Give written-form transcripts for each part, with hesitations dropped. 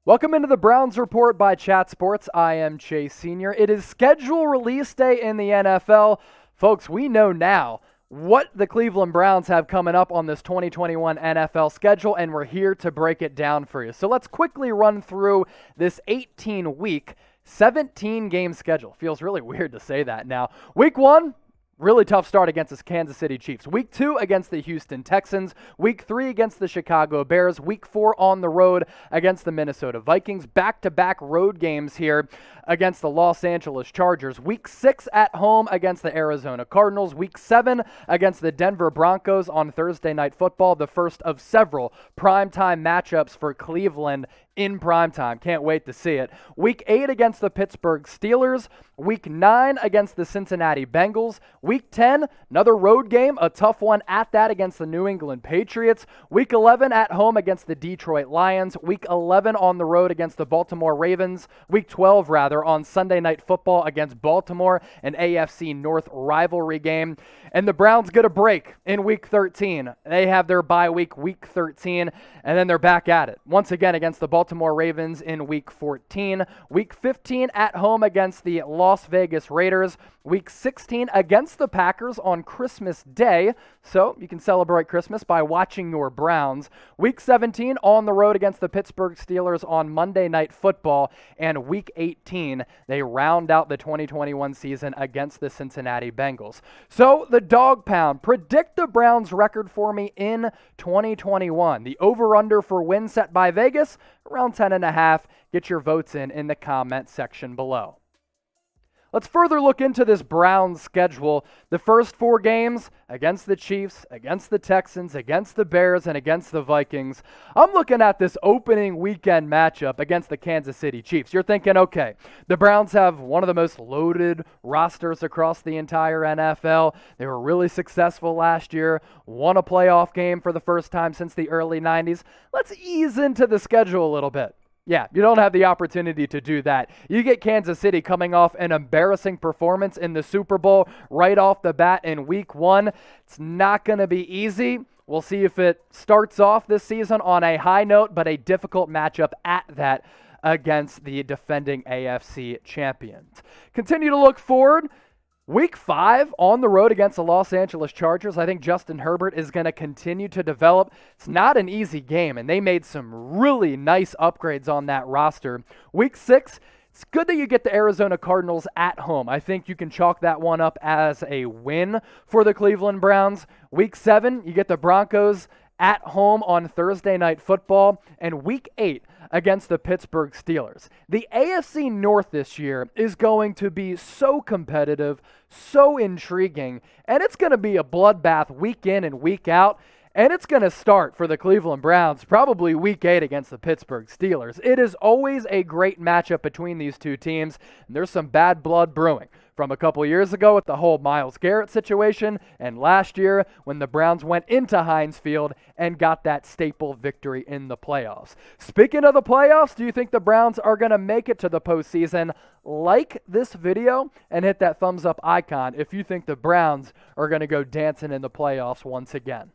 Welcome into the Browns Report by Chat Sports. I am Chase Sr. It is schedule release day in the NFL. Folks, we know now what the Cleveland Browns have coming up on this 2021 NFL schedule, and we're here to break it down for you. So let's quickly run through this 18-week, 17-game schedule. Feels really weird to say that now. Week 1, really tough start against the Kansas City Chiefs. Week 2 against the Houston Texans. Week 3 against the Chicago Bears. Week 4 on the road against the Minnesota Vikings. Back-to-back road games here against the Los Angeles Chargers. Week 6 at home against the Arizona Cardinals. Week 7 against the Denver Broncos on Thursday Night Football, the first of several primetime matchups for Cleveland in primetime. Can't wait to see it. Week 8 against the Pittsburgh Steelers. Week 9 against the Cincinnati Bengals. Week 10, another road game, a tough one at that against the New England Patriots. Week 11 at home against the Detroit Lions. Week 11 on the road against the Baltimore Ravens. Week 12, on Sunday Night Football against Baltimore, an AFC North rivalry game. And the Browns get a break in Week 13. They have their bye week, Week 13, and then they're back at it once again against the Baltimore Ravens in Week 14. Week 15 at home against the Las Vegas Raiders. Week 16 against the Packers on Christmas Day, so you can celebrate Christmas by watching your Browns. Week 17 on the road against the Pittsburgh Steelers on Monday Night Football, and Week 18 they round out the 2021 season against the Cincinnati Bengals. So the dog pound, predict the Browns record for me in 2021. The over-under for wins set by Vegas, around 10.5. Get your votes in the comment section below. Let's further look into this Browns schedule. The first 4 games against the Chiefs, against the Texans, against the Bears, and against the Vikings. I'm looking at this opening weekend matchup against the Kansas City Chiefs. You're thinking, okay, the Browns have one of the most loaded rosters across the entire NFL. They were really successful last year, won a playoff game for the first time since the early 90s. Let's ease into the schedule a little bit. Yeah, you don't have the opportunity to do that. You get Kansas City coming off an embarrassing performance in the Super Bowl right off the bat in Week 1. It's not going to be easy. We'll see if it starts off this season on a high note, but a difficult matchup at that against the defending AFC champions. Continue to look forward. Week 5 on the road against the Los Angeles Chargers. I think Justin Herbert is going to continue to develop. It's not an easy game, and they made some really nice upgrades on that roster. Week 6, it's good that you get the Arizona Cardinals at home. I think you can chalk that one up as a win for the Cleveland Browns. Week 7, you get the Broncos at home on Thursday Night Football. And Week 8 against the Pittsburgh Steelers. The AFC North this year is going to be so competitive, so intriguing, and it's going to be a bloodbath week in and week out. And it's going to start for the Cleveland Browns probably Week 8 against the Pittsburgh Steelers. It is always a great matchup between these two teams, and there's some bad blood brewing from a couple years ago with the whole Myles Garrett situation, and last year when the Browns went into Heinz Field and got that staple victory in the playoffs. Speaking of the playoffs, do you think the Browns are going to make it to the postseason? Like this video and hit that thumbs up icon if you think the Browns are going to go dancing in the playoffs once again.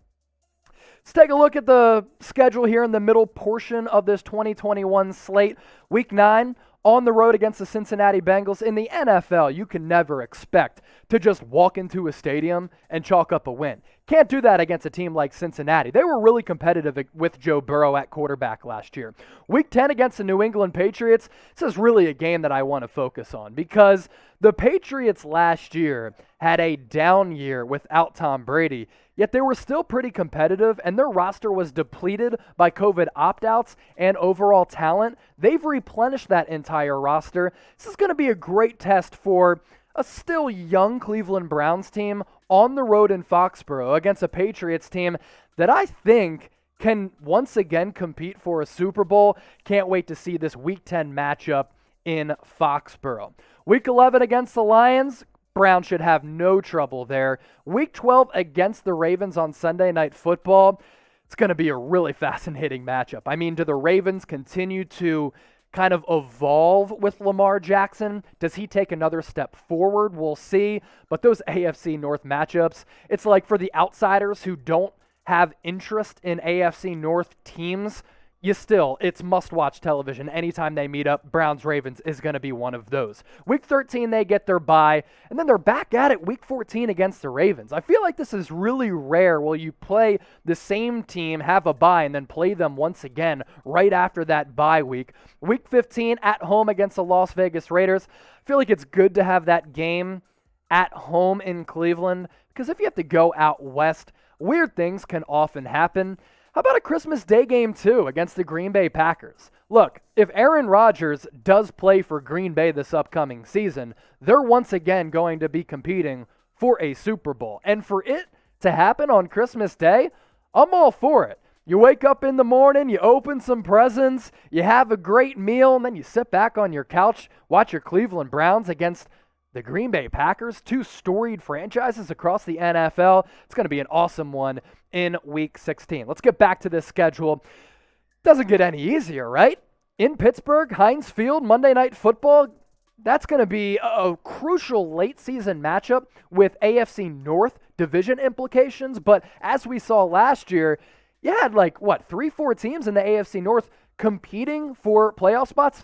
Let's take a look at the schedule here in the middle portion of this 2021 slate. Week 9, on the road against the Cincinnati Bengals. In the NFL, you can never expect to just walk into a stadium and chalk up a win. Can't do that against a team like Cincinnati. They were really competitive with Joe Burrow at quarterback last year. Week 10 against the New England Patriots. This is really a game that I want to focus on because the Patriots last year had a down year without Tom Brady, yet they were still pretty competitive, and their roster was depleted by COVID opt-outs and overall talent. They've replenished that entire roster. This is going to be a great test for a still young Cleveland Browns team on the road in Foxborough against a Patriots team that I think can once again compete for a Super Bowl. Can't wait to see this Week 10 matchup in Foxborough. Week 11 against the Lions. Browns should have no trouble there. Week 12 against the Ravens on Sunday Night Football. It's going to be a really fascinating matchup. I mean, do the Ravens continue to kind of evolve with Lamar Jackson? Does he take another step forward? We'll see. But those AFC North matchups, it's like for the outsiders who don't have interest in AFC North teams, it's must-watch television. Anytime they meet up, Browns-Ravens is going to be one of those. Week 13, they get their bye, and then they're back at it Week 14 against the Ravens. I feel like this is really rare where you play the same team, have a bye, and then play them once again right after that bye week. Week 15 at home against the Las Vegas Raiders. I feel like it's good to have that game at home in Cleveland, because if you have to go out west, weird things can often happen. How about a Christmas Day game, too, against the Green Bay Packers? Look, if Aaron Rodgers does play for Green Bay this upcoming season, they're once again going to be competing for a Super Bowl. And for it to happen on Christmas Day, I'm all for it. You wake up in the morning, you open some presents, you have a great meal, and then you sit back on your couch, watch your Cleveland Browns against the Green Bay Packers, two storied franchises across the NFL. It's going to be an awesome one in Week 16. Let's get back to this schedule. Doesn't get any easier, right? In Pittsburgh, Heinz Field, Monday Night Football, that's going to be a crucial late-season matchup with AFC North division implications. But as we saw last year, you had 3-4 teams in the AFC North competing for playoff spots.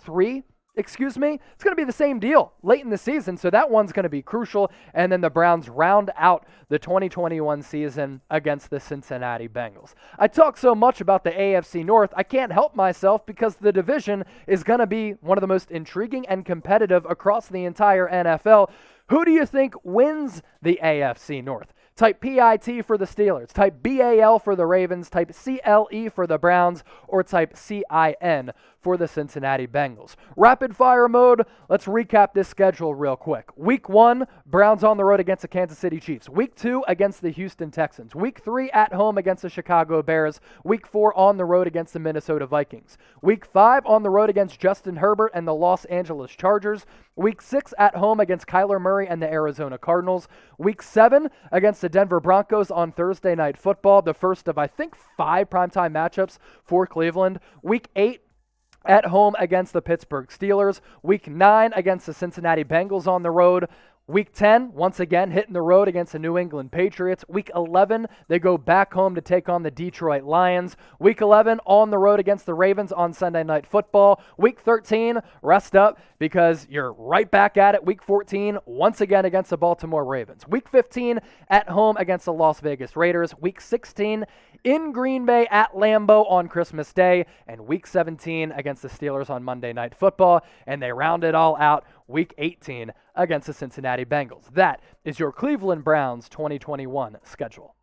It's going to be the same deal late in the season, so that one's going to be crucial. And then the Browns round out the 2021 season against the Cincinnati Bengals. I talk so much about the AFC North, I can't help myself because the division is going to be one of the most intriguing and competitive across the entire NFL. Who do you think wins the AFC North? Type PIT for the Steelers, type BAL for the Ravens, type CLE for the Browns, or type CIN for the Cincinnati Bengals. Rapid fire mode, let's recap this schedule real quick. Week 1, Browns on the road against the Kansas City Chiefs. Week 2, against the Houston Texans. Week 3, at home against the Chicago Bears. Week 4, on the road against the Minnesota Vikings. Week 5, on the road against Justin Herbert and the Los Angeles Chargers. Week 6, at home against Kyler Murray and the Arizona Cardinals. Week 7, against the Denver Broncos on Thursday Night Football, the first of, I think, 5 primetime matchups for Cleveland. Week 8, at home against the Pittsburgh Steelers. Week 9, against the Cincinnati Bengals on the road. Week 10, once again, hitting the road against the New England Patriots. Week 11, they go back home to take on the Detroit Lions. Week 11, on the road against the Ravens on Sunday Night Football. Week 13, rest up because you're right back at it. Week 14, once again against the Baltimore Ravens. Week 15, at home against the Las Vegas Raiders. Week 16, in Green Bay at Lambeau on Christmas Day. And Week 17 against the Steelers on Monday Night Football. And they round it all out Week 18 against the Cincinnati Bengals. That is your Cleveland Browns 2021 schedule.